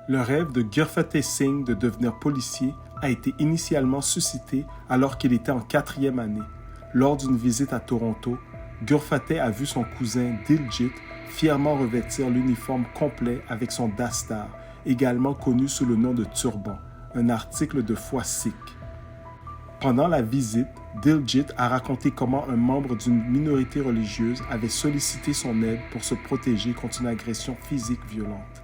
Le rêve de Gurfateh Singh de devenir policier a été initialement suscité alors qu'il était en 4e année. Lors d'une visite à Toronto, Gurfateh a vu son cousin Diljit fièrement revêtir l'uniforme complet avec son dastar, également connu sous le nom de turban, un article de foi sikh. Pendant la visite, Diljit a raconté comment un membre d'une minorité religieuse avait sollicité son aide pour se protéger contre une agression physique violente.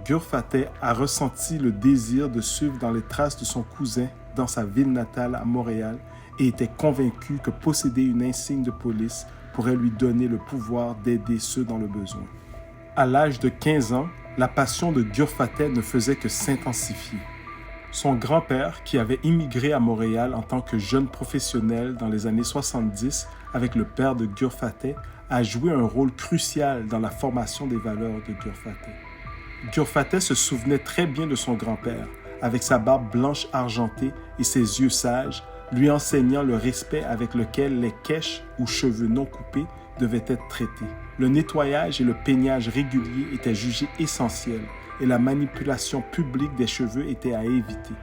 Gurfateh a ressenti le désir de suivre dans les traces de son cousin dans sa ville natale à Montréal et était convaincu que posséder une insigne de police pourrait lui donner le pouvoir d'aider ceux dans le besoin. À l'âge de 15 ans, la passion de Gurfateh ne faisait que s'intensifier. Son grand-père, qui avait immigré à Montréal en tant que jeune professionnel dans les années 70 avec le père de Gurfateh, a joué un rôle crucial dans la formation des valeurs de Gurfateh. Gurfateh se souvenait très bien de son grand-père, avec sa barbe blanche argentée et ses yeux sages, lui enseignant le respect avec lequel les kèches ou cheveux non coupés devaient être traités. Le nettoyage et le peignage réguliers étaient jugés essentiels et la manipulation publique des cheveux était à éviter.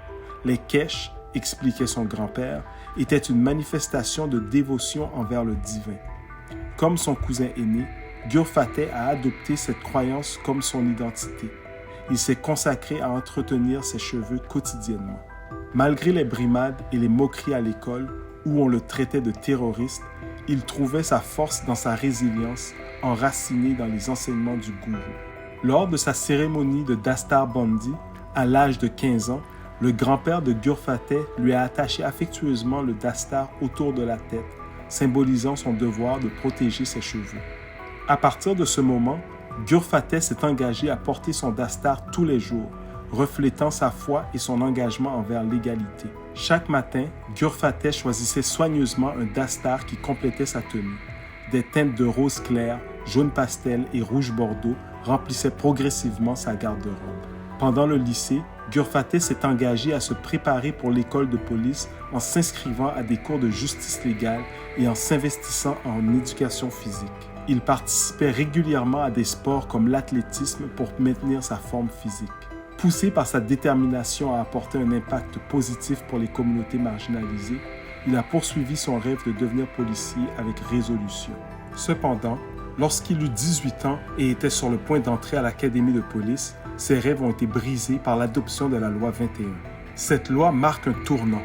Les kèches, expliquait son grand-père, étaient une manifestation de dévotion envers le divin. Comme son cousin aîné, Gurfateh a adopté cette croyance comme son identité. Il s'est consacré à entretenir ses cheveux quotidiennement. Malgré les brimades et les moqueries à l'école, où on le traitait de terroriste, il trouvait sa force dans sa résilience, enracinée dans les enseignements du gourou. Lors de sa cérémonie de Dastar Bandi, à l'âge de 15 ans, le grand-père de Gurfateh lui a attaché affectueusement le dastar autour de la tête, symbolisant son devoir de protéger ses cheveux. À partir de ce moment, Gurfateh s'est engagé à porter son dastar tous les jours, reflétant sa foi et son engagement envers l'égalité. Chaque matin, Gurfateh choisissait soigneusement un dastar qui complétait sa tenue. Des teintes de rose clair, jaune pastel et rouge bordeaux remplissaient progressivement sa garde-robe. Pendant le lycée, Gurfateh s'est engagé à se préparer pour l'école de police en s'inscrivant à des cours de justice légale et en s'investissant en éducation physique. Il participait régulièrement à des sports comme l'athlétisme pour maintenir sa forme physique. Poussé par sa détermination à apporter un impact positif pour les communautés marginalisées, il a poursuivi son rêve de devenir policier avec résolution. Cependant, lorsqu'il eut 18 ans et était sur le point d'entrer à l'académie de police, ses rêves ont été brisés par l'adoption de la loi 21. Cette loi marque un tournant.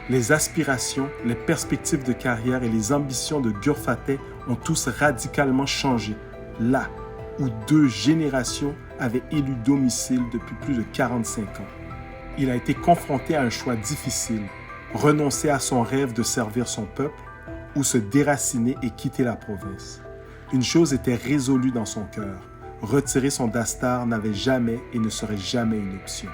Les aspirations, les perspectives de carrière et les ambitions de Gurfateh ont tous radicalement changé, là où 2 générations avaient élu domicile depuis plus de 45 ans. Il a été confronté à un choix difficile, renoncer à son rêve de servir son peuple ou se déraciner et quitter la province. Une chose était résolue dans son cœur, retirer son dastar n'avait jamais et ne serait jamais une option.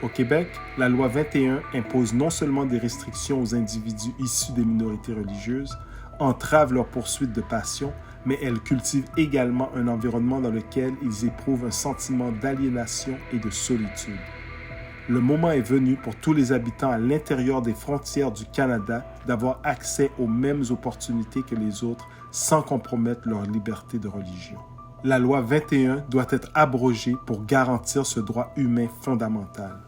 Au Québec, la loi 21 impose non seulement des restrictions aux individus issus des minorités religieuses, entrave leur poursuite de passion, mais elle cultive également un environnement dans lequel ils éprouvent un sentiment d'aliénation et de solitude. Le moment est venu pour tous les habitants à l'intérieur des frontières du Canada d'avoir accès aux mêmes opportunités que les autres sans compromettre leur liberté de religion. La loi 21 doit être abrogée pour garantir ce droit humain fondamental.